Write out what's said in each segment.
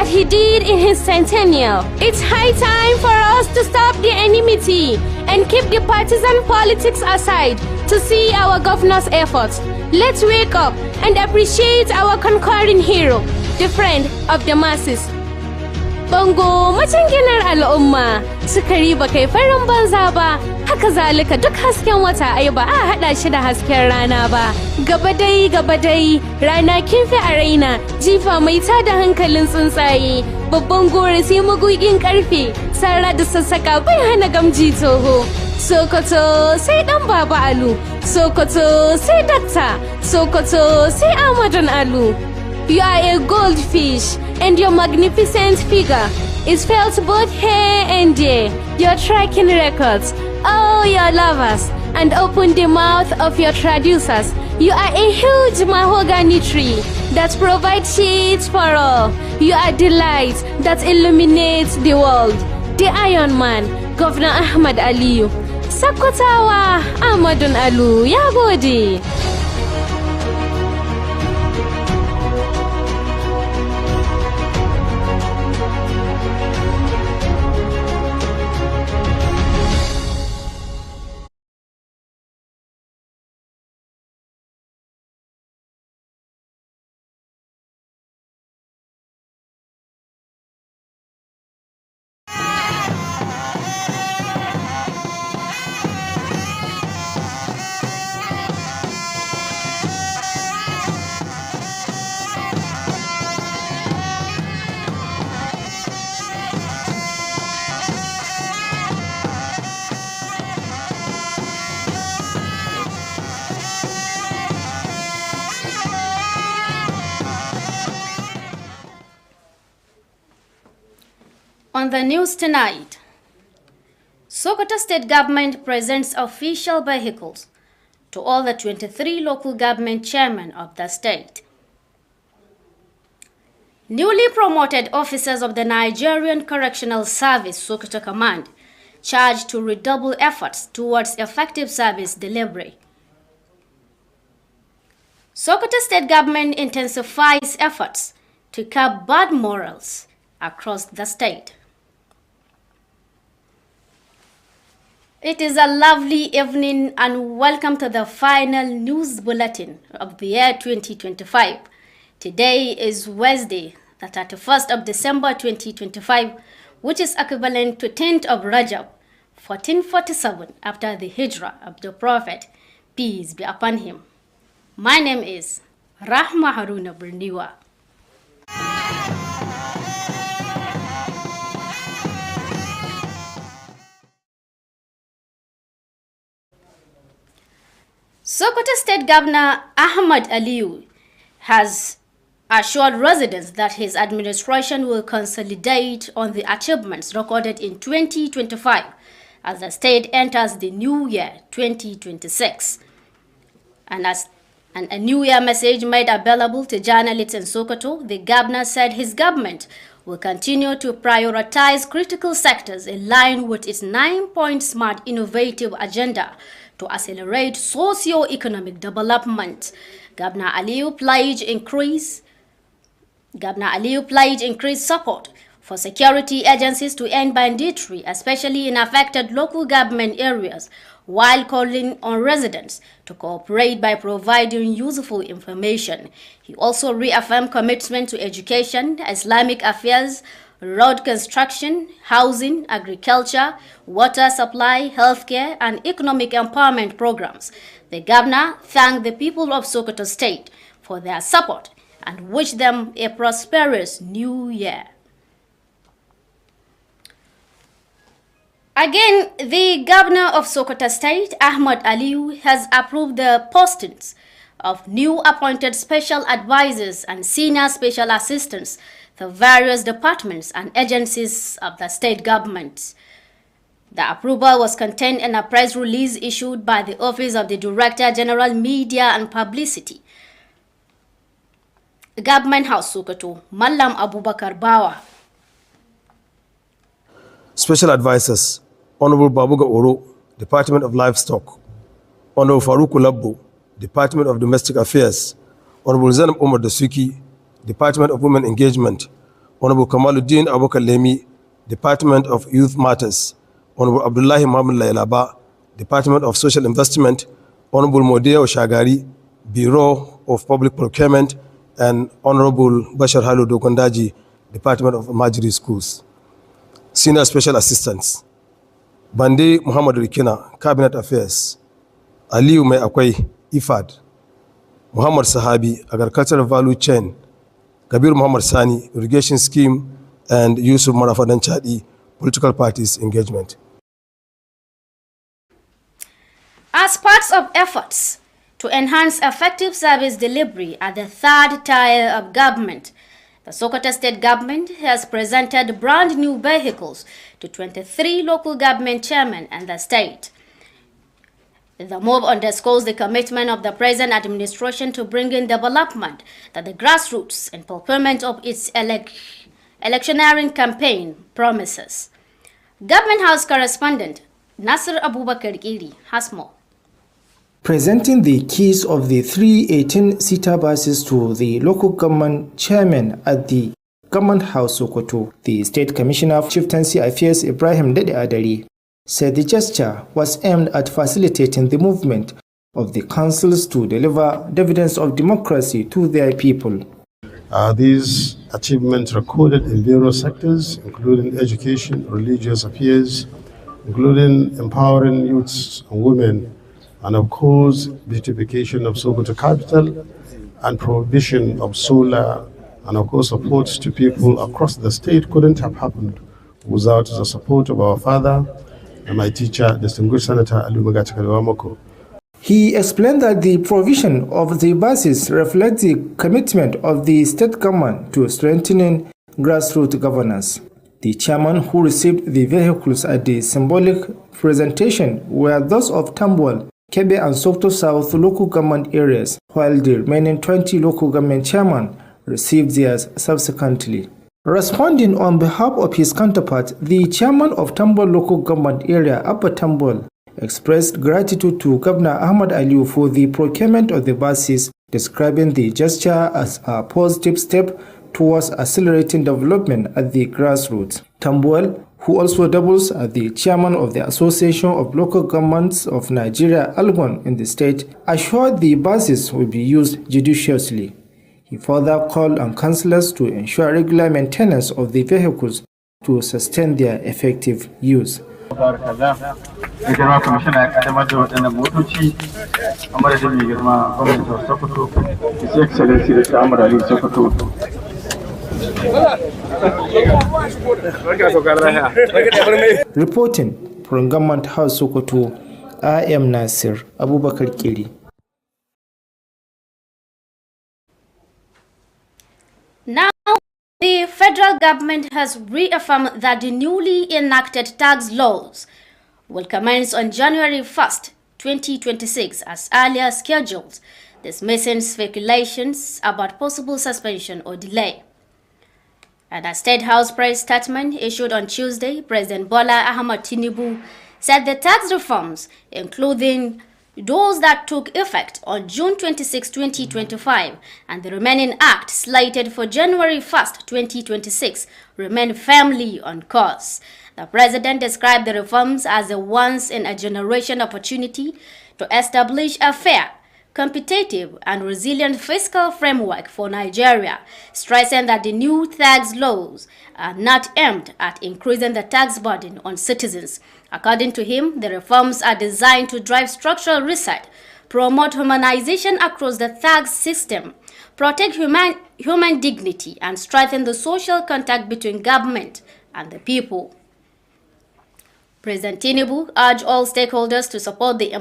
that he did in his centennial. It's high time for us to stop the enmity and keep the partisan politics aside to see our governor's efforts. Let's wake up and appreciate our conquering hero, the friend of the masses. Bango macanginar al'umma sukari ba kai farin banza ba, haka zalika duk hasken wata ai ba a hada shi da hasken rana ba. Gaba dai rana kin fi a raina, jifa mai tada hankalin tsuntsaye, babban gore sai magugin karfe, sara da sassaka bai hana gamji toho. Sokoto sai dan Baba Alu, Sokoto sai Dakta, Sokoto sai Ahmadun Alu. You are a goldfish, and your magnificent figure is felt both here and there. Your tracking records, all your lovers, and open the mouth of your traducers. You are a huge mahogany tree that provides shades for all. You are the light that illuminates the world. The Iron Man, Governor Ahmad Aliyu. Sakotawa Ahmadun Alu, ya gode. On the news tonight, Sokoto State Government presents official vehicles to all the 23 local government chairmen of the state. Newly promoted officers of the Nigerian Correctional Service Sokoto Command charged to redouble efforts towards effective service delivery. Sokoto State Government intensifies efforts to curb bad morals across the state. It is a lovely evening and welcome to the final news bulletin of the year 2025. Today is Wednesday, the 31st of December 2025, which is equivalent to 10th of Rajab, 1447 after the Hijrah of the Prophet, peace be upon him. My name is Rahma Haruna Burniwa. Sokoto State Governor Ahmad Aliyu has assured residents that his administration will consolidate on the achievements recorded in 2025 as the state enters the new year 2026. And as a new year message made available to journalists in Sokoto, the governor said his government will continue to prioritize critical sectors in line with its 9-point smart innovative agenda to accelerate socio-economic development. Governor Aliyu pledged increased support for security agencies to end banditry, especially in affected local government areas, while calling on residents to cooperate by providing useful information. He also reaffirmed commitment to education, Islamic affairs, road construction, housing, agriculture, water supply, healthcare, and economic empowerment programs. The governor thanked the people of Sokoto State for their support and wished them a prosperous new year. Again, the governor of Sokoto State, Ahmad Aliyu, has approved the postings of new appointed special advisors and senior special assistants to various departments and agencies of the state government. The approval was contained in a press release issued by the Office of the Director General Media and Publicity, Government House Sokoto, Mallam Abubakar Bawa. Special Advisors, Honorable Babuga Oro, Department of Livestock, Honorable Farouk Labbo, Department of Domestic Affairs, Honorable Zainab Omar Dasuki, Department of Women Engagement, Honorable Kamaluddin Abubakar Lemi, Department of Youth Matters, Honorable Abdullahi Muhammad Lailaba, Department of Social Investment, Honorable Modeo Shagari, Bureau of Public Procurement, and Honorable Bashar Halu Dokondaji, Department of Majiri Schools. Senior Special Assistants, Bande Muhammad Rikina, Cabinet Affairs, Aliyu Mai Akwai, IFAD, Muhammad Sahabi, Agricultural Value Chain, Kabir Muhammad Sani, Irrigation Scheme, and Yusuf Marafadan Chadi, Political Parties Engagement. As parts of efforts to enhance effective service delivery at the third tier of government, the Sokoto State Government has presented brand new vehicles to 23 local government chairmen and the state. The move underscores the commitment of the present administration to bring in development that the grassroots in fulfillment of its electioneering campaign promises. Government House correspondent Nasir Abubakar Giri has more. Presenting the keys of the 3 18-seater buses to the local government chairman at the Government House Sokoto, the State Commissioner of Chieftaincy Affairs Ibrahim Dede Adari said the gesture was aimed at facilitating the movement of the councils to deliver dividends of democracy to their people. These achievements recorded in various sectors, including education, religious affairs, including empowering youths and women, and of course, beautification of Sokoto capital and provision of solar and of course support to people across the state couldn't have happened without the support of our father and my teacher, distinguished Senator Alu Tv. He explained that the provision of the buses reflects the commitment of the state government to strengthening grassroots governance. The chairman who received the vehicles at the symbolic presentation were those of Tambuwal, Kebe and Sokoto South local government areas, while the remaining 20 local government chairmen received theirs subsequently. Responding on behalf of his counterpart, the chairman of Tambuwal local government area, Abba Tambuwal, expressed gratitude to Governor Ahmad Aliyu for the procurement of the buses, describing the gesture as a positive step towards accelerating development at the grassroots. Tambuwal, who also doubles as the chairman of the Association of Local Governments of Nigeria, Algon, in the state, assured the buses will be used judiciously. He further called on councillors to ensure regular maintenance of the vehicles to sustain their effective use. Reporting from Government House Sokoto, I am Nasir Abubakar Kiri. Now, the federal government has reaffirmed that the newly enacted tax laws will commence on January 1st, 2026 as earlier scheduled, dismissing speculations about possible suspension or delay. And a State House press statement issued on Tuesday, President Bola Ahmed Tinubu said the tax reforms, including those that took effect on June 26, 2025, and the remaining act slated for January 1st, 2026, remain firmly on course. The president described the reforms as a once-in-a-generation opportunity to establish a fair, competitive, and resilient fiscal framework for Nigeria, stressing that the new tax laws are not aimed at increasing the tax burden on citizens. According to him, the reforms are designed to drive structural reset, promote humanization across the tax system, protect human dignity, and strengthen the social contact between government and the people. President Tinubu urged all stakeholders to support the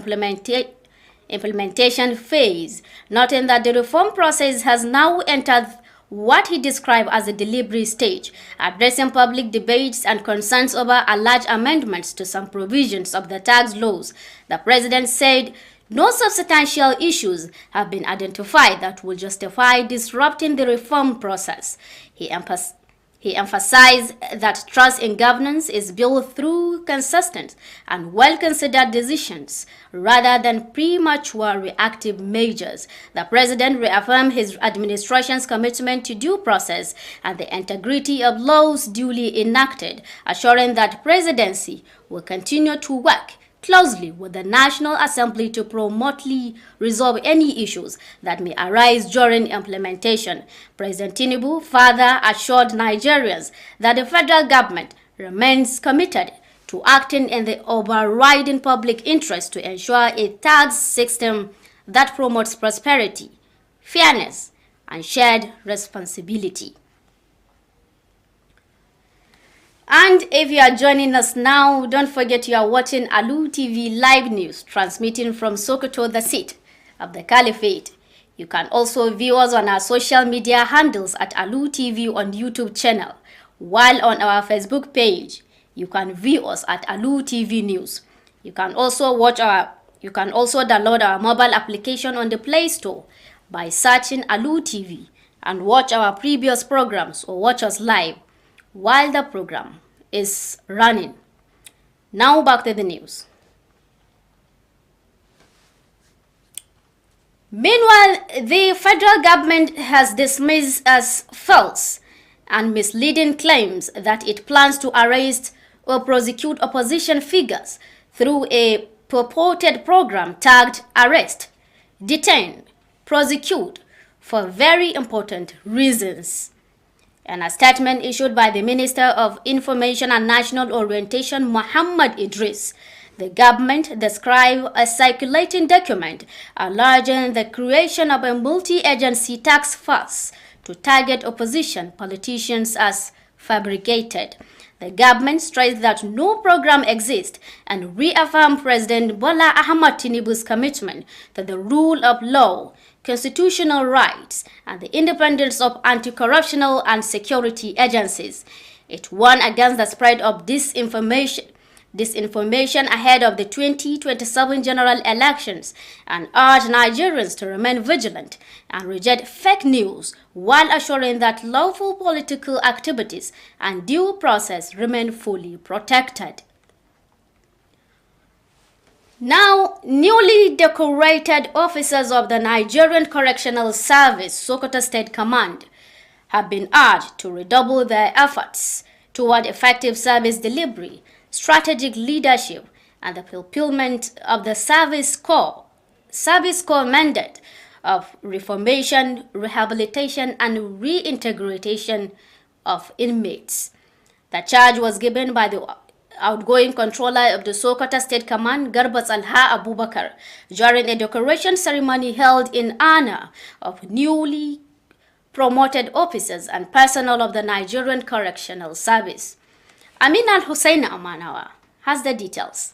implementation phase, noting that the reform process has now entered what he described as a delivery stage, addressing public debates and concerns over alleged amendments to some provisions of the tax laws. The president said no substantial issues have been identified that will justify disrupting the reform process. He He emphasized that trust in governance is built through consistent and well-considered decisions rather than premature reactive measures. The president reaffirmed his administration's commitment to due process and the integrity of laws duly enacted, assuring that presidency will continue to work closely with the National Assembly to promptly resolve any issues that may arise during implementation. President Tinubu further assured Nigerians that the federal government remains committed to acting in the overriding public interest to ensure a tax system that promotes prosperity, fairness, and shared responsibility. And if you are joining us now, don't forget you are watching Alu TV live news, transmitting from Sokoto, the seat of the Caliphate. You can also view us on our social media handles at Alu TV on YouTube channel, while on our Facebook page, you can view us at Alu TV News. You can also download our mobile application on the Play Store by searching Alu TV and watch our previous programs or watch us live while the program is running. Now back to the news. Meanwhile, the federal government has dismissed as false and misleading claims that it plans to arrest or prosecute opposition figures through a purported program tagged Arrest, Detain, Prosecute for very important reasons. In a statement issued by the Minister of Information and National Orientation, Muhammad Idris, the government described a circulating document alleging the creation of a multi-agency task force to target opposition politicians as fabricated. The government stressed that no program exists and reaffirmed President Bola Ahmed Tinubu's commitment to the rule of law, constitutional rights, and the independence of anti-corruptional and security agencies. It warned against the spread of disinformation ahead of the 2027 general elections and urged Nigerians to remain vigilant and reject fake news while assuring that lawful political activities and due process remain fully protected. Now, newly decorated officers of the Nigerian Correctional Service, Sokoto State Command, have been urged to redouble their efforts toward effective service delivery, strategic leadership, and the fulfillment of the Service Corps mandate of reformation, rehabilitation, and reintegration of inmates. The charge was given by the outgoing controller of the Sokoto State Command, Garbat Alha Abubakar, during a decoration ceremony held in honor of newly promoted officers and personnel of the Nigerian Correctional Service. Amin Al-Hussein Amanawa has the details.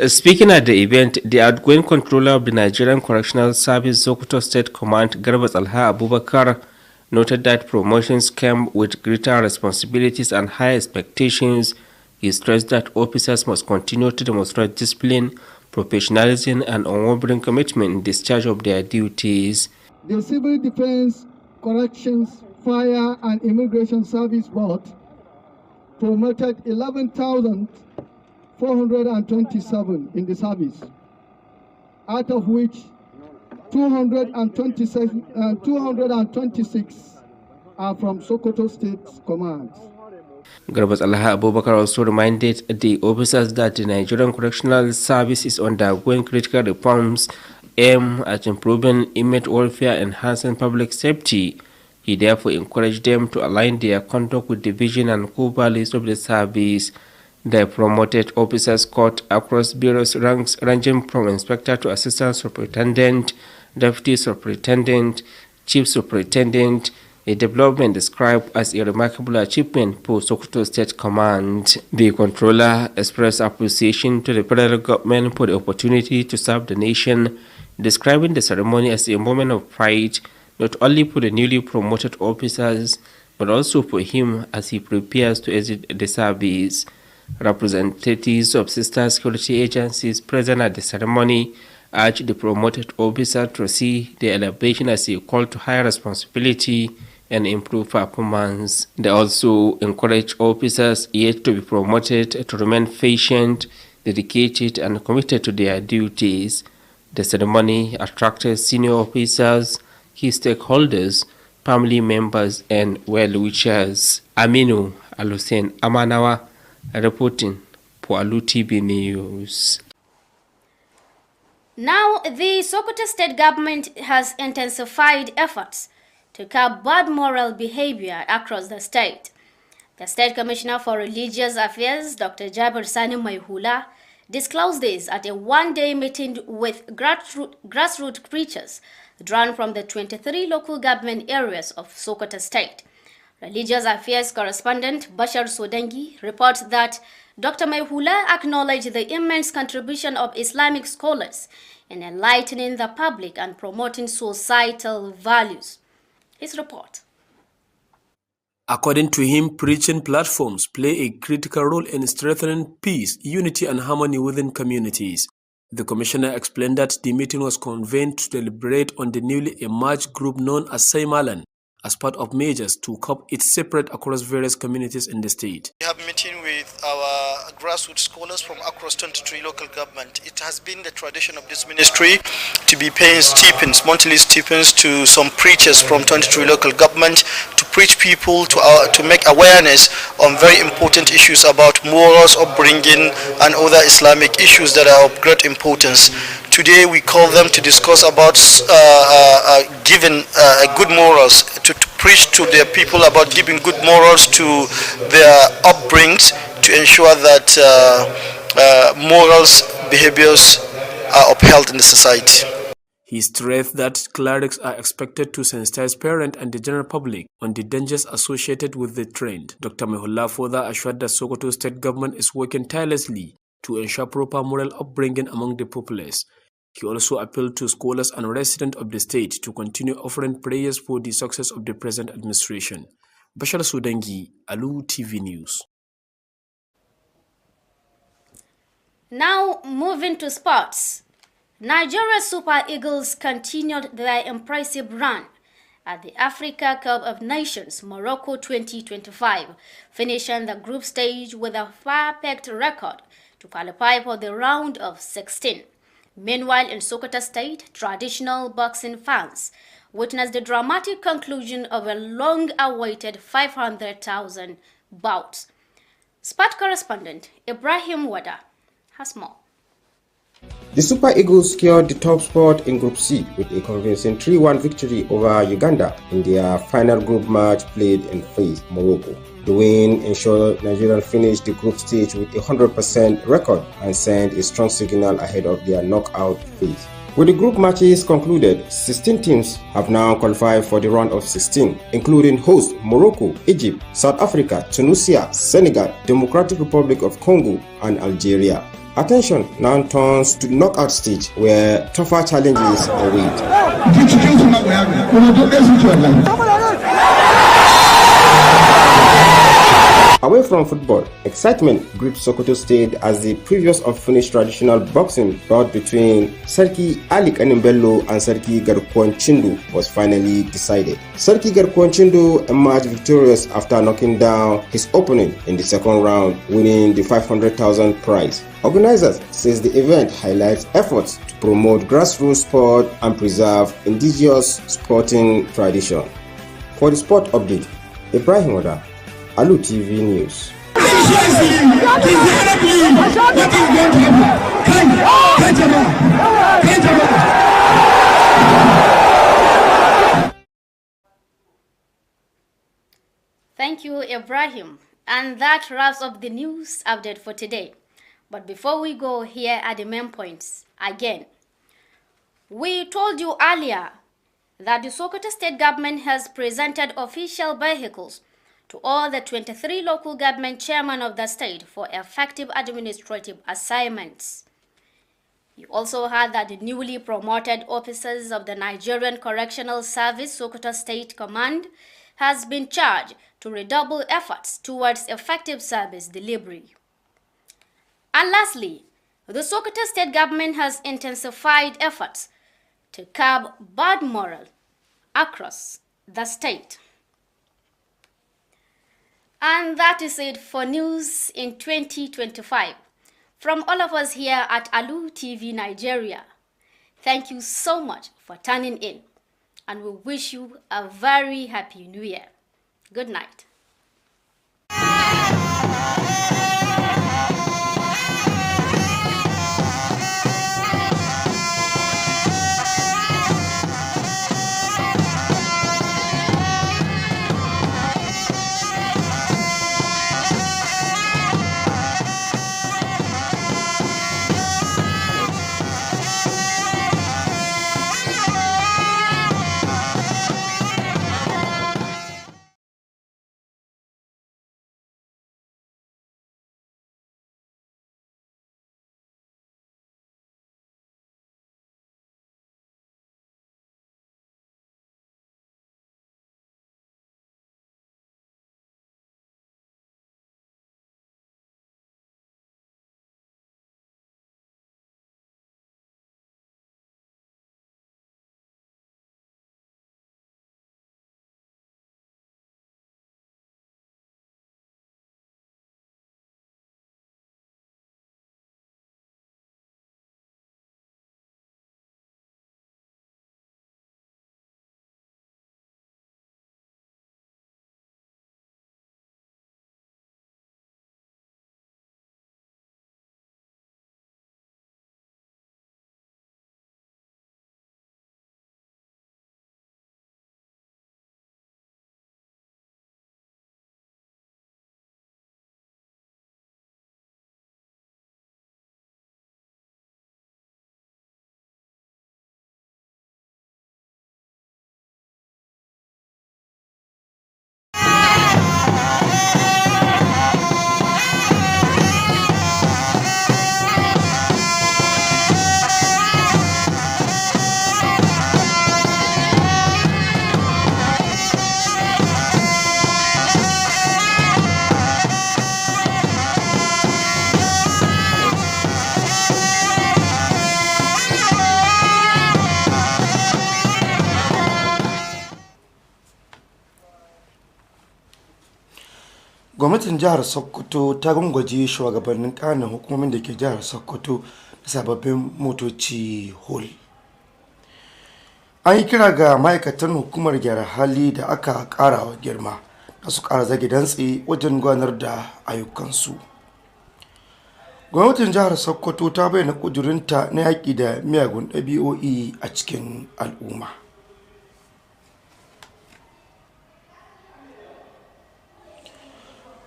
Speaking at the event, the outgoing controller of the Nigerian Correctional Service, Sokoto State Command, Garbat Alha Abubakar, noted that promotions came with greater responsibilities and high expectations. He stressed that officers must continue to demonstrate discipline, professionalism, and unwavering commitment in discharge of their duties. The Civil Defense, Corrections, Fire, and Immigration Service Board promoted 11,427 in the service, out of which 226 are from Sokoto State Command. Garbat Alha Abubakar also reminded the officers that the Nigerian Correctional Service is undergoing critical reforms aimed at improving inmate welfare and enhancing public safety. He therefore encouraged them to align their conduct with the vision and core values of the service. The promoted officers cut across various ranks ranging from inspector to assistant superintendent, deputy superintendent, chief superintendent, a development described as a remarkable achievement for Sokoto State Command. The controller expressed appreciation to the federal government for the opportunity to serve the nation, describing the ceremony as a moment of pride, not only for the newly promoted officers, but also for him as he prepares to exit the service. Representatives of sister security agencies present at the ceremony urged the promoted officer to see the elevation as a call to higher responsibility and improve performance. They also encourage officers yet to be promoted to remain patient, dedicated, and committed to their duties. The ceremony attracted senior officers, key stakeholders, family members, and well-wishers. Aminu Alusen Amanawa reporting for Alu TV News. Now, the Sokoto state government has intensified efforts to curb bad moral behavior across the state. The State Commissioner for Religious Affairs, Dr. Jabir Sani Maihula, disclosed this at a one-day meeting with grassroots preachers drawn from the 23 local government areas of Sokoto State. Religious Affairs correspondent Bashar Sodangi reports that Dr. Maihula acknowledged the immense contribution of Islamic scholars in enlightening the public and promoting societal values. His report. According to him, preaching platforms play a critical role in strengthening peace, unity, and harmony within communities. The commissioner explained that the meeting was convened to deliberate on the newly emerged group known as Saimalan as part of measures to curb its separate across various communities in the state. We have a meeting with our grassroots scholars from across 23 local government. It has been the tradition of this ministry to be paying stipends, monthly stipends to some preachers from 23 local government to preach people, to make awareness on very important issues about morals, upbringing, and other Islamic issues that are of great importance. Today we call them to discuss about giving good morals, to preach to their people about giving good morals to their upbringings, to ensure that morals, behaviors are upheld in the society. He stressed that clerics are expected to sensitize parents and the general public on the dangers associated with the trend. Dr. Mehullah further assured that Sokoto state government is working tirelessly to ensure proper moral upbringing among the populace. He also appealed to scholars and residents of the state to continue offering prayers for the success of the present administration. Bashar Sudangi, Alu TV News. Now, moving to sports. Nigeria Super Eagles continued their impressive run at the Africa Cup of Nations Morocco 2025, finishing the group stage with a perfect record to qualify for the round of 16. Meanwhile, in Sokoto State, traditional boxing fans witnessed the dramatic conclusion of a long-awaited 500,000 bout. Sport correspondent Ibrahim Wada has more. The Super Eagles secured the top spot in Group C with a convincing 3-1 victory over Uganda in their final group match played in Fez, Morocco. The win ensured Nigeria finished the group stage with a 100% record and sent a strong signal ahead of their knockout phase. With the group matches concluded, 16 teams have now qualified for the round of 16, including hosts Morocco, Egypt, South Africa, Tunisia, Senegal, Democratic Republic of Congo, and Algeria. Attention now turns to the knockout stage where tougher challenges await. Away from football, excitement gripped Sokoto State as the previous unfinished traditional boxing bout between Sarki Ali Kanimbello and Sarki Garkuwan Chindu was finally decided. Sarki Garkuwan Chindu emerged victorious after knocking down his opponent in the second round, winning the 500,000 prize. Organizers says the event highlights efforts to promote grassroots sport and preserve indigenous sporting tradition. For the sport update, Ibrahim Wada, Alu TV News. Thank you, Ibrahim. And that wraps up the news update for today. But before we go, here are the main points again. We told you earlier that the Sokoto state government has presented official vehicles to all the 23 local government chairmen of the state for effective administrative assignments. You also heard that the newly promoted officers of the Nigerian Correctional Service Sokoto State Command has been charged to redouble efforts towards effective service delivery. And lastly, the Sokoto state government has intensified efforts to curb bad moral across the state. And that is it for news in 2025. From all of us here at Alu TV Nigeria, thank you so much for tuning in, and we wish you a very happy new year. Good night. Gwamnatin jihar Sokoto ta gwangwaje shugabannin ƙananan hukumomin da ke jihar Sokoto da sababbin motoci hol. An yi kira ga ma'aikatan hukumar gyara hali da aka ƙara wa girma da su ƙara zage dantse wajen gudanar da ayyukansu. Gwamnatin jihar Sokoto ta bayyana ƙudurinta na yaƙi da miyagun ɗabi'o'i a cikin al'umma.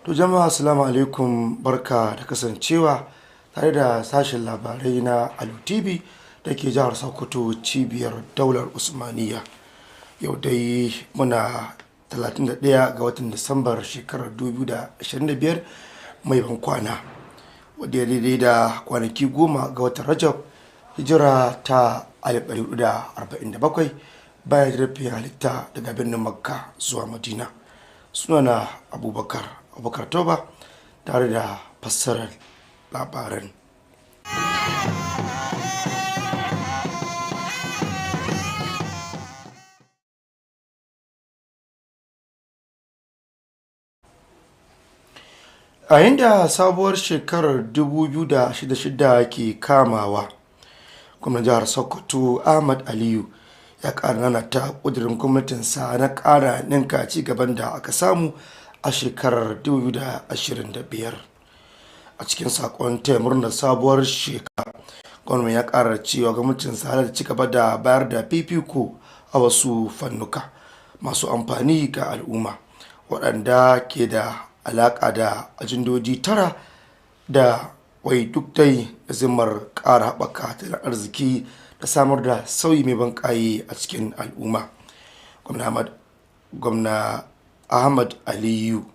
To jama'a assalamu alaikum, barka da kasancewa tare da sashen labarai na Alu Tv da ke jihar Sokoto, cibiyar daular Usmaniya. Yau dai muna 31 ga watan Disambar shekarar 2025 mai ban kwana, wadda ya daidai da kwanaki 10 ga watan Rajab hijira ta 1447 bayan jirafin halitta daga birnin Makka zuwa Madina. Sunana Abubakar Toba tare da fassarar labaran. A inda sabuwar shekarar 2026 ke kamawa, gwamnan jihar Sokoto Ahmad Aliyu ya ƙara ta ƙudurin gwamnatinsa na ƙara ninka ci gaban da aka samu a shekarar 2025. A cikin sakon taya murnar sabuwar shekara, gwamnan ya ƙara cewa gwamnatinsa da ci gaba da bayar da fifiko a wasu fannuka masu amfani ga al'umma waɗanda ke da alaƙa da ajandoji 9 da wai duk dai da zimmar ƙara haɓaka tattalin arziki da samar da sauyi mai banƙaye a cikin al'umma. Gwamna Ahmad Aliyu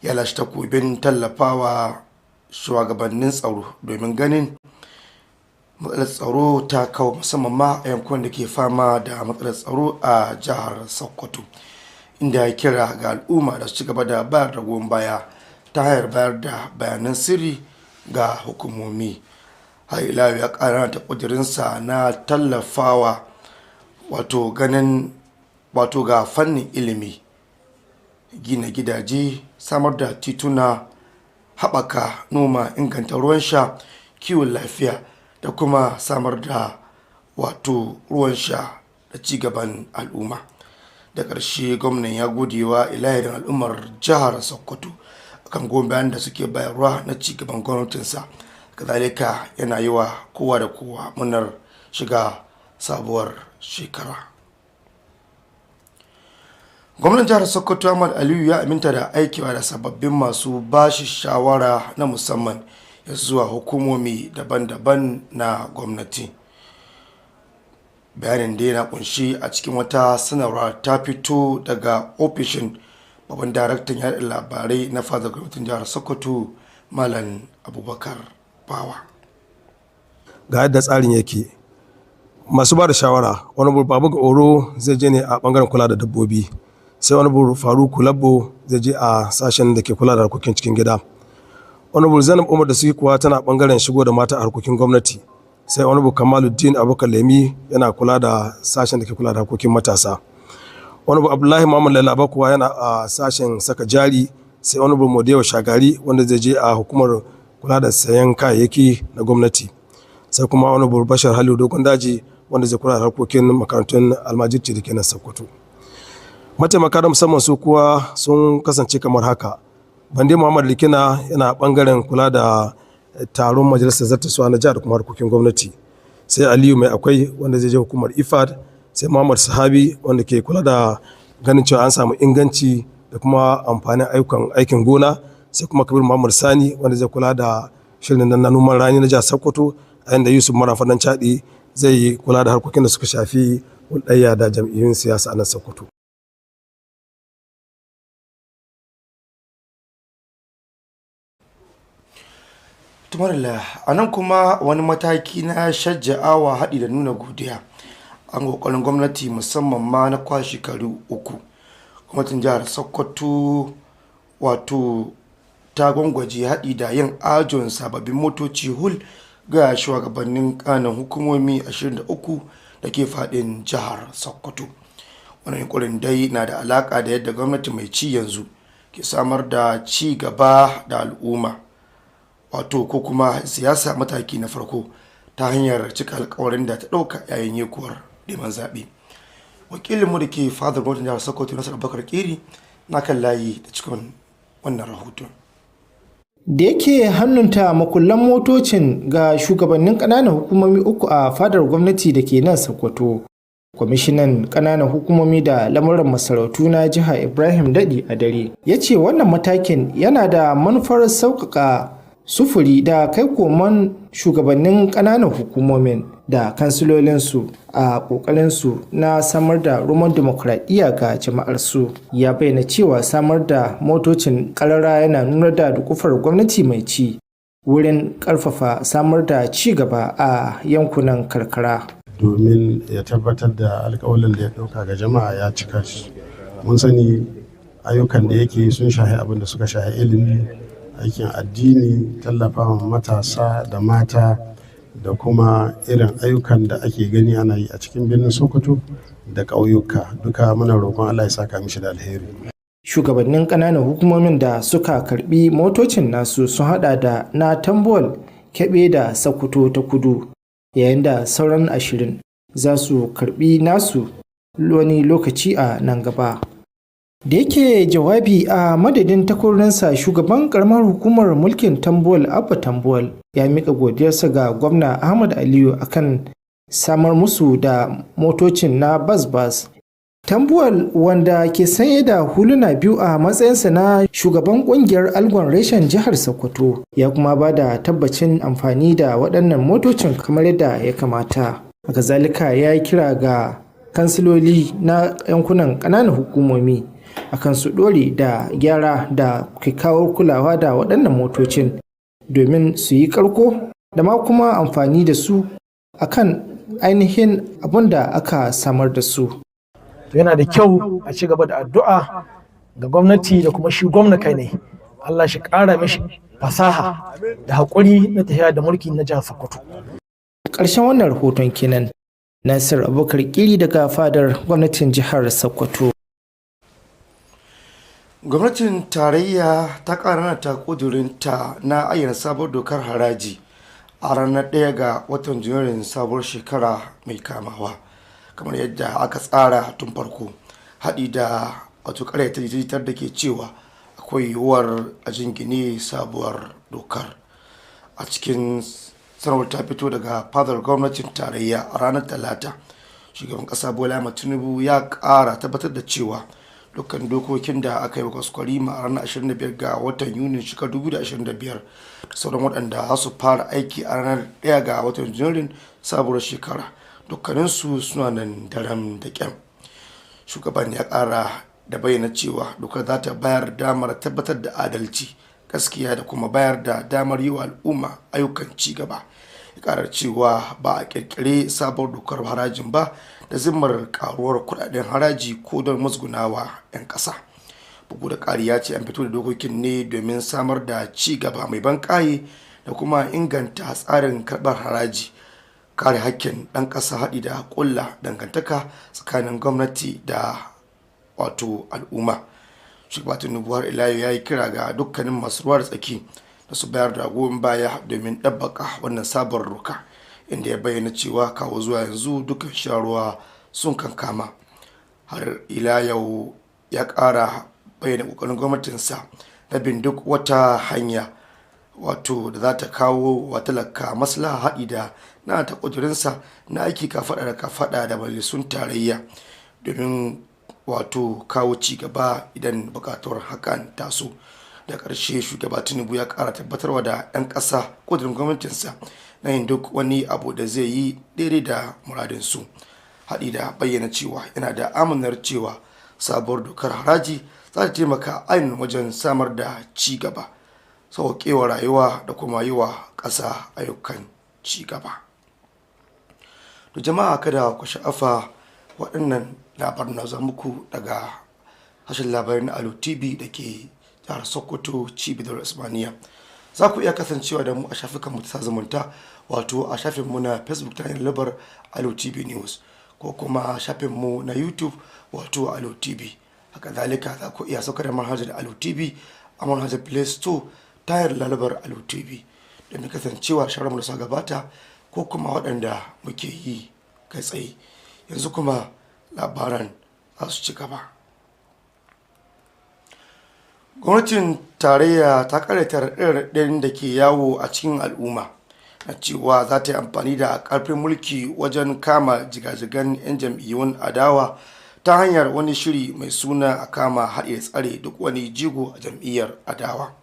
ya lashe takobin tallafawa shugabannin tsaro domin ganin matsalar tsaro ta kawo, musamman ma a yankunan da ke fama da matsalar tsaro a jihar Sokoto, inda ya kira ga al'umma da su ci gaba da bayar da goyon baya ta hanyar bayar da bayanan sirri ga hukumomi. Hailawa ya ƙara ta ƙudurinsa na tallafawa wato ga fannin ilimi, gina gidaje, samar da tituna, haɓaka noma, inganta ruwan sha, kiwon lafiya da kuma samar da ruwan sha da cigaban al'umma. Da ƙarshe gwamnan ya gode wa ilahirin al'ummar jihar Sokoto kan goyon bayan da suke bayarwa na cigaban gwamnatinsa. Kazalika yana yi wa kowa da kowa murnar shiga sabuwar shekara. Gwamnan jihar Sokoto Ahmad Aliyu ya aminta da aikewa da sababbin masu bashi shawara na musamman ya zuwa hukumomi daban-daban na gwamnati. Bayanin da yana kunshi a cikin wata sanarwa ta fito daga ofishin babban daraktan yaɗa labarai na fadar gwamnatin jihar Sokoto Malam Abubakar Bawa. Ga yadda tsarin yake, masu ba da shawara wani babu ga oro zai je ne a bangaren kula da dabbobi, sai wani Faruku Labbo zai je a sashen da ke kula da harkokin cikin gida, wani Zainab Umar da suke kuwa tana bangaren shigo da mata a harkokin gwamnati, sai wani Kamaluddin Abubakar Lemi yana kula da sashen da ke kula da harkokin matasa, wani Abdullahi Muhammad Lalaba kuwa yana a sashen saka jari, sai wani Modewa Shagari wanda zai je a hukumar kula da sayan kayayyaki na gwamnati, sai kuma wani Bashar Halilu Dogon Daji wanda zai kula da harkokin makarantun almajirci da ke nan Sokoto. Mataimaka da musamman su kuwa sun kasance kamar haka: Bande Muhammad Likina yana bangaren kula da taron majalisar zartaswa na jihar da kuma harkokin gwamnati, sai Aliyu Mai Akwai wanda zai je hukumar IFAD, sai Muhammad Sahabi wanda ke kula da ganin cewa an samu inganci da kuma amfanin aikin gona, sai kuma Kabir Muhammad Sani wanda zai kula da shirin na noman rani na jihar Sokoto, a yanda Yusuf Marafa dan Chadi zai kula da harkokin da suka shafi hulɗayya da jam'iyyun siyasa a nan Sokoto. Tumarila, a nan kuma wani mataki na shajja'awa haɗi da nuna godiya an ƙoƙarin gwamnati musamman ma na kwa shekaru 3. Gwamnatin jihar Sokoto ta gwangwaje haɗi da yin ajon sababbin motoci hul ga shugabannin ƙananan hukumomi 23 da ke faɗin jihar Sokoto. Wannan yunkurin dai na da alaƙa da yadda gwamnati mai ci yanzu ke samar da ci gaba da al'umma, ko kuma siyasa mataki na farko ta hanyar cika alkawarin da ta ɗauka yayin yekuwar neman zaɓe. Wakilinmu da ke fadar gwamnatin jihar Sokoto Nasir Abubakar Keri na kan layi da cikin wannan rahoton. Da yake hannunta makullan motocin ga shugabannin ƙananan hukumomi 3 a fadar gwamnati da ke nan Sokoto, kwamishinan ƙananan hukumomi da lamuran masarautu na jiha Ibrahim Dadi a dare ya ce wannan matakin yana da manufar sauƙaƙa sufuri da kai koman shugabannin ƙananan hukumomin da kansilolinsu a ƙoƙarinsu na samar da roman dimokuraɗiyya ga jama'arsu. Ya bayyana cewa samar da motocin ƙarara yana nuna da dukufar gwamnati mai ci wurin ƙarfafa samar da ci gaba a yankunan karkara. Domin ya tabbatar da alƙawalin da ya ɗauka ga jama'a ya cika shi. Mun sani ayyukan da yake sun shahi abin da suka shahi ilimi, aikin addini, tallafawa matasa da mata da kuma irin ayyukan da ake gani ana yi a cikin birnin Sokoto da ƙauyuka. Duka muna roƙon Allah ya saka mishi da alheri. Shugabannin ƙananan hukumomin da suka karbi motocin nasu sun hada da na Tambol, Kebe da Sokoto ta Kudu, yayin da sauran 20 za su karbi nasu wani lokaci a nan gaba. Da yake jawabi a madadin takwarorinsa, shugaban karamar hukumar mulkin Tambol Abba Tambol ya mika godiyarsa ga gwamna Ahmad Aliyu akan samar musu da motocin na bas-bas. Tambol, wanda ke sanye da huluna 2 a matsayinsa na shugaban kungiyar Algon reshen jihar Sokoto, ya kuma ba da tabbacin amfani da waɗannan motocin kamar yadda ya kamata. Haka zalika ya yi kira ga kansiloli na yankunan ƙananan hukumomi akan su ɗore da gyara da kyakkyawar kulawa da waɗannan motocin domin su yi ƙarko da ma kuma amfani da su akan ainihin abin da aka samar da su. Yana da kyau a ci gaba da addu'a ga gwamnati da kuma shi gwamna kai ne. Allah shi ƙara mishi fasaha da haƙuri na tafiya da mulki na jihar Sokoto. Ƙarshen wannan rahoton kenan. Nasir Abubakar Kiri daga fadar gwamnatin jihar Sokoto. gwamnatin tarayya ta ƙara ta ƙudurinta na ayyana sabuwar dokar haraji a ranar 1 ga watan janairun sabuwar shekara mai kamawa kamar yadda aka tsara tun farko, haɗi da wato ƙaryata jitar da ke cewa akwai yiwuwar a jingine sabuwar dokar. A cikin sanarwar ta fito daga fadar gwamnatin tarayya a ranar talata, shugaban ƙasa Bola Ahmed Tinubu ya ƙara tabbatar da cewa dukkan dokokin da aka yi kwaskwari a ranar 25 ga watan Yuni shekarar 2025 da sauran waɗanda za su fara aiki a ranar 1 ga watan Janairun sabuwar shekara dukkaninsu suna nan daram da kyam. Shugaban ya ƙara da bayyana cewa dokar za ta bayar damar tabbatar da adalci, gaskiya da kuma bayar da damar yi wa al'umma ayyukan ci gaba. Ya ƙara cewa ba a ƙirƙire sabuwar dokar harajin ba da zimmar karuwar kudaden haraji ko don musgunawa 'yan ƙasa. Bugu da ƙari ya ce an fito da dokokin ne domin samar da ci gaba mai ban ƙaye da kuma inganta tsarin karɓar haraji, kare hakkin ɗan ƙasa haɗi da ƙulla dangantaka tsakanin gwamnati da wato al'umma. Shugaba Tinubu har ila ya yi kira ga dukkanin masu ruwa da tsaki da su bayar da goyon baya domin ɗabbaka wannan sabon doka, inda ya bayyana cewa kawo zuwa yanzu dukkan sharuwa sun kankama. Har ila yau ya ƙara bayyana ƙoƙarin gwamnatinsa na bin duk wata hanya wato da za ta kawo wa talaka maslaha haɗi da na ta ƙudurinsa na aiki kafaɗa da kafaɗa da majalisun tarayya domin wato kawo ci gaba idan buƙatuwar hakan taso. Da ƙarshe shugaba Tinubu ya ƙara tabbatarwa da 'yan ƙasa ƙudurin gwamnatinsa na yin duk wani abu da zai yi daidai da muradinsu, haɗi da bayyana cewa yana da amanar cewa sabuwar dokar haraji za ta taimaka ainihin wajen samar da ci gaba, sauƙewa rayuwa da kuma yi wa ƙasa ayyukan ci gaba. Da jama'a kada ku sha'afa, waɗannan labarin na muku daga hashin labarin Alu Tv da ke jihar Sokoto, cibiyar Usmaniya. Za ku iya kasancewa da mu a shafukan ta zumunta, wato a shafinmu na Facebook ta hanyar labar Alu TV News, ko kuma shafinmu na YouTube wato Alu TV. Haka zalika za ku iya saukar da manhajar Alu TV a manhajar Play Store ta hanyar lalabar Alu TV domin kasancewa shahararmu da sa gabata ko kuma waɗanda muke yi kai tsaye. Yanzu kuma labaran za su ci gaba. Gwamnatin tarayya ta karyata raɗaɗin da ke yawo a cikin al'umma na cewa za ta yi amfani da ƙarfin mulki wajen kama jigajigan 'yan jam'iyyun adawa ta hanyar wani shiri mai suna a kama haɗe tsare duk wani jigo a jam'iyyar adawa.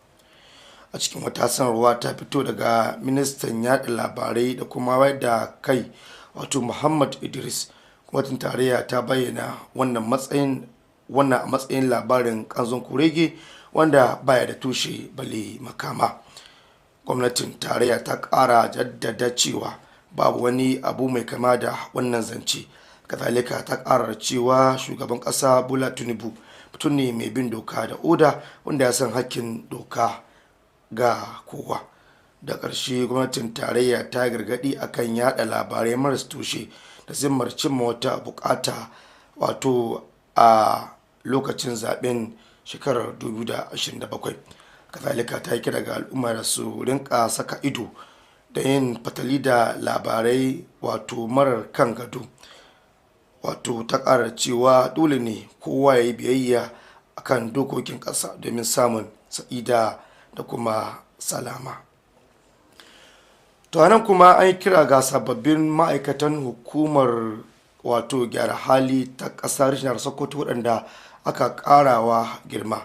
A cikin wata sanarwa ta fito daga ministan yaɗa labarai da kuma wayar da kai wato Muhammad Idris, gwamnatin tarayya ta bayyana wannan a matsayin labarin kanzon kurege wanda baya da tushe bale makama. Gwamnatin tarayya ta ƙara jaddada cewa babu wani abu mai kama da wannan zance. Kazalika ta ƙara cewa shugaban ƙasa Bola Tinubu mutum ne mai bin doka da oda wanda ya san hakkin doka ga kowa. Da ƙarshe gwamnatin tarayya ta gargaɗi akan yada labarai maras tushe da zimmar cimma wata bukata wato a lokacin zaben shekarar 2027. Kazalika ta yi kira ga al'umma da su rinka saka ido da yin fatali da labarai wato marar kan gado. Wato ta ƙara cewa dole ne kowa ya yi biyayya akan dokokin ƙasa domin samun sa'ida da kuma salama. To nan kuma an yi kira ga sababbin ma'aikatan hukumar wato gyara hali ta ƙasar jihar Sokoto waɗanda aka ƙarawa girma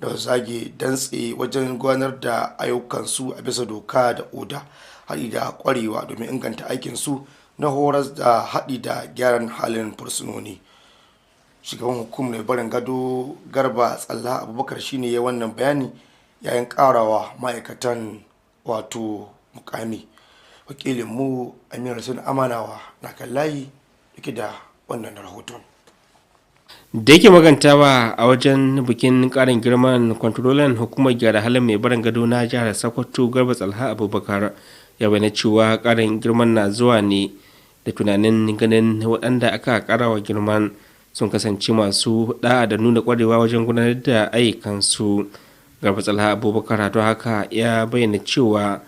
da zage dantse wajen gudanar da ayyukansu a bisa doka da oda, haɗi da ƙwarewa domin inganta aikinsu na horas da haɗi da gyaran halin fursunoni. Shugaban hukumar barin gado Garba Tsalla Abubakar shine ya wannan bayani yayin ƙarawa ma'aikatan wato mukami. Wakilinmu Aminu Sun Amanawa na kan layi yake da wannan rahoton. Da yake magantawa a wajen bikin karin girman kwantarolan hukumar gyara halin mai barin gado na jihar Sokoto Garba Tsalla Abubakar ya bayyana cewa karin girman na zuwa ne da tunanin ganin waɗanda aka karawa girman sun kasance masu da'a da nuna kwarewa wajen gudanar da ayyukansu. Garba Tsalha Abubakar don haka ya bayyana cewa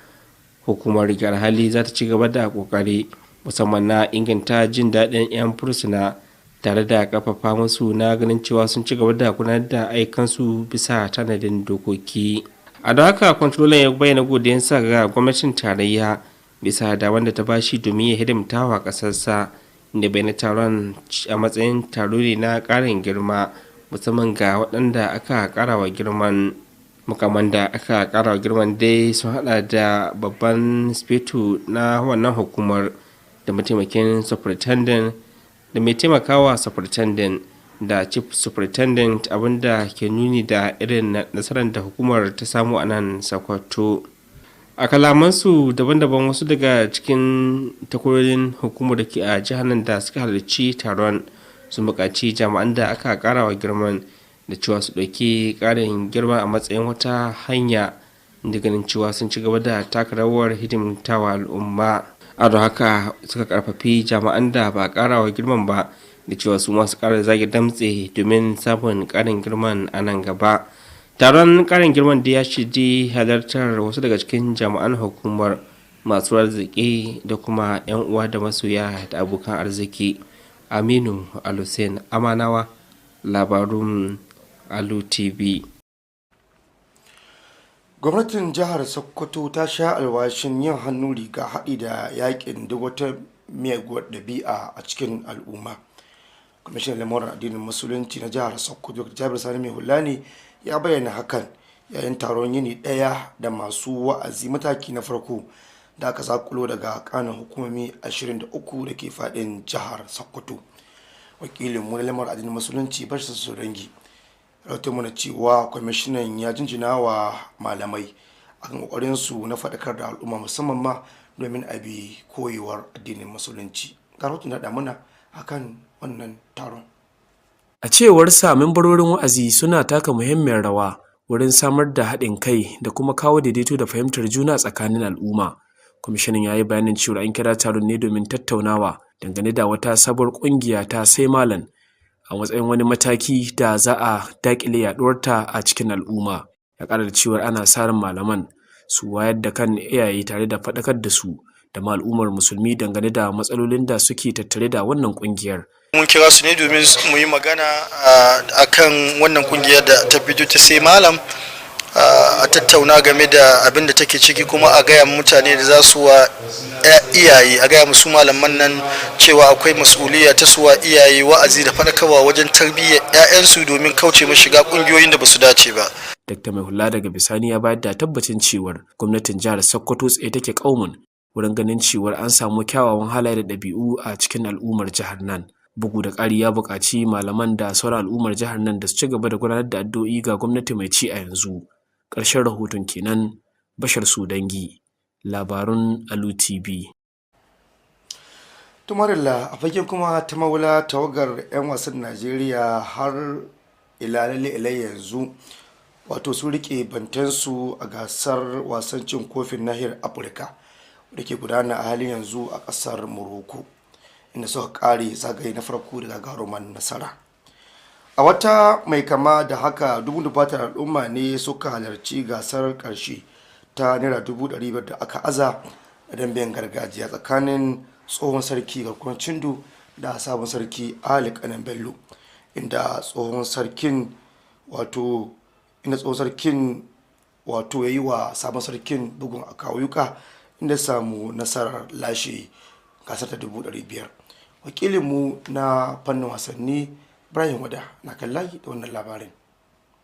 hukumar gyara hali za ta ci gaba da kokari musamman na inganta jin daɗin 'yan fursuna tare da ƙarfafa musu na ganin cewa sun ci gaba da gudanar da ayyukansu bisa tanadin dokoki. A don haka kwantrolan ya bayyana godiyarsa ga gwamnatin tarayya bisa da wanda ta bashi domin ya hidimta wa ƙasarsa, inda bayyana taron a matsayin taro ne na ƙarin girma musamman ga waɗanda aka ƙarawa girman. Mukamman da aka ƙarawa girman dai sun hada da babban speto na wannan hukumar da mataimakin superintendent da mai taimakawa superintendent da chief superintendent, abinda ke nuni da irin nasarar da hukumar ta samu a nan Sokoto. A kalamansu daban-daban wasu daga cikin takwarorin hukumar da ke a jihar nan da suka halarci taron sun buƙaci jami'an da aka ƙarawa girman da cewa su ɗauki ƙarin girma a matsayin wata hanya da ganin cewa sun ci gaba da taka rawar hidimtawa al'umma. A don haka suka karfafi jami'an da ba a ƙarawa girman ba da cewa su masu ƙara zage damtse domin samun ƙarin girman a nan gaba. Taron ƙarin girman da ya shidi halartar wasu daga cikin jami'an hukumar, masu arziki da kuma 'yan uwa da masoya da abokan arziki. Aminu Alusen Amanawa, labarun Alu Tv. Gwamnatin jihar Sokoto ta sha alwashin yin hannu riga haɗi da yakin duk wata miyaguwar ɗabi'a a cikin al'umma. Kwamishinan lamuran addinin musulunci na jihar Sokoto Jabir Sani Mai Hulani ya bayyana hakan yayin taron yini ɗaya da masu wa'azi mataki na farko da aka zakulo daga kanin hukumomi 23 da ke faɗin jihar Sokoto. Wakilin mu na lamuran addinin musulunci Bashir Sorangi rahoton mana cewa kwamishinan ya jinjina wa malamai akan kokarinsu na faɗakar da al'umma musamman ma domin abi koyewar addinin musulunci. Ga rahoton da muna akan wannan taron. A cewar sa, membarorin wa'azi suna taka muhimmiyar rawa wurin samar da haɗin kai da kuma kawo daidaito da fahimtar juna tsakanin al'umma. Kwamishinan ya yi bayanin cewa an kira taron ne domin tattaunawa dangane da wata sabuwar ƙungiya ta Sai Malam a matsayin wani mataki da za a daƙile yaɗuwarta a cikin al'umma. Ya ƙara da cewa ana sa ran malaman su wayar da kan iyaye tare da faɗakar da su da ma al'ummar musulmi dangane da matsalolin da suke tattare da wannan ƙungiyar. Mun kira su ne domin mu yi magana akan wannan ƙungiyar da ta fito ta Sai Malam, a tattauna game da abin da take ciki, kuma a gaya mutane da za su wa iyaye, a gaya musu malaman nan cewa akwai mas'uliyya ta suwa iyaye wa'azi da faɗakarwa wajen tarbiyyar 'ya'yansu domin kauce ma shiga ƙungiyoyin da ba su dace ba. Dr. Mai Hula daga bisani ya bayar da tabbacin cewar gwamnatin jihar Sokoto tsaye take kaumun wurin ganin cewar an samu kyawawan halaye da ɗabi'u a cikin al'ummar jihar nan. Bugu da ƙari ya buƙaci malaman da sauran al'ummar jihar nan da su ci gaba da gudanar da addu'o'i ga gwamnati mai ci a yanzu. Ƙarshen rahoton kenan. Bashar Sudangi, labarun Alu TV. Tumarilla, a fagen kuma ta maula tawagar 'yan wasan Najeriya har ila yanzu wato su rike bantansu a gasar wasan cin kofin nahiyar Afirka da ke gudana a halin yanzu a ƙasar Morocco, inda suka kare zagaye na farko da gagaruman nasara. A wata mai kama da haka, dubun dubatar al'umma ne suka halarci gasar karshe ta naira 500,000 da aka aza a damben gargajiya tsakanin tsohon sarki garkuwar Cindu da sabon sarki Ali Kanan Bello, inda tsohon sarkin wato ya yi wa sabon sarkin bugun a kawuka, inda samu nasarar lashe gasar ta 500,000. Wakilinmu na fannin wasanni Ibrahim Wada na kallahi da wannan labarin.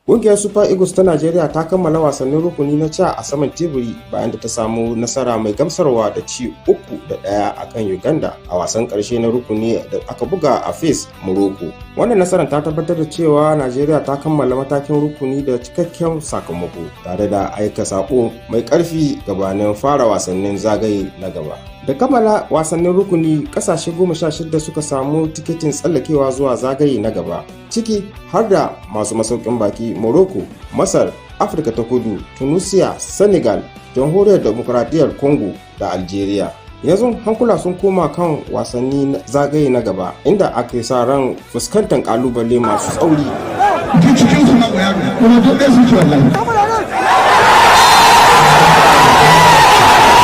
Ƙungiyar Super Eagles ta Najeriya ta kammala wasannin rukuni na ca a saman teburi bayan da ta samu nasara mai gamsarwa da ci 3-1 a kan Uganda a wasan ƙarshe na rukuni da aka buga a Fes, Morocco. Wannan nasarar ta tabbatar da cewa Najeriya ta kammala matakin rukuni da cikakken sakamako tare da aika sako mai ƙarfi gabanin fara wasannin zagaye na gaba. Da kammala wasannin rukuni, kasashe 16 suka samu tiketin tsallakewa zuwa zagaye na gaba, ciki har da masu masaukin baki Morocco, Masar, Afirka ta Kudu, Tunisia, Senegal, Jamhuriyar Demokradiyyar Congo da Algeria. yanzu hankula sun koma kan wasanni zagaye na gaba inda ake sa ran fuskantar kalubale masu tsauri.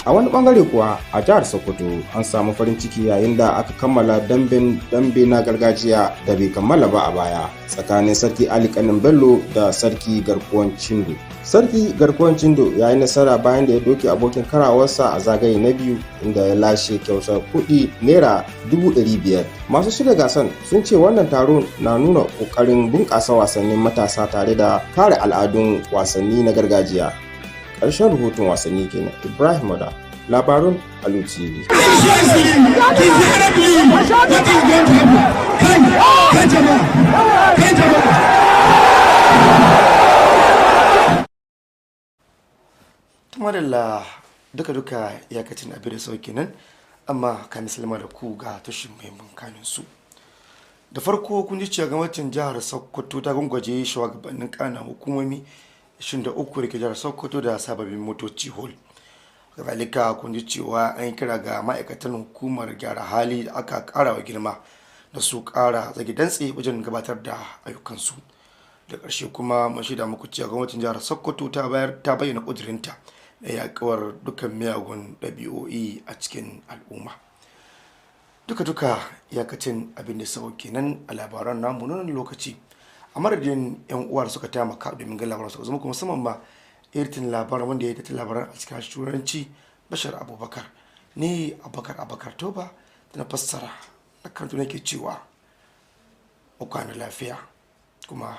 A wani bangare kuwa a jihar Sokoto an samu farin ciki yayin da aka kammala dambe na gargajiya da bai kammala ba a baya tsakanin sarki Ali Kanin Bello da sarki Garkuwan Cindo. Sarki Garkuwan Cindo ya yi nasara bayan da ya doke abokin karawarsa a zagaye na biyu inda ya lashe kyautar kuɗi naira 500,000. Masu shirya gasan sun ce wannan taro na nuna ƙoƙarin bunƙasa wasannin matasa tare da kare al'adun wasanni na gargajiya. Ƙarshen rahoton wasanni kenan. Ibrahim da labarun Alu TV. Tumarilla duka iyakacin abin da sauki nan, amma ka misalma da ku ga tushen muhimman kanin su. Da farko kun ji cewa gwamnatin jihar Sokoto ta gungwaje shugabannin ƙananan hukumomi 23 da ke jihar Sokoto da sababbin motoci hol. Kazalika kun ji cewa an yi kira ga ma'aikatan hukumar gyara hali da aka ƙara wa girma da su ƙara zage dantse wajen gabatar da ayyukansu. Da ƙarshe kuma mun shaida muku cewa gwamnatin jihar Sokoto ta bayyana ƙudurinta na yaƙawar dukkan miyagun ɗabi'o'i a cikin al'umma. Duka iyakacin abin da sau kenan a labaran namu na lokaci. A madadin yan uwa da suka taimaka domin ga labaran suka zama kuma musamman ma irin labaran wanda ya yi labaran a cikin turanci Bashar Abubakar, ni Abubakar Toba da na fassara na karatu nake cewa mu kwana lafiya kuma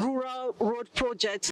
rural road projects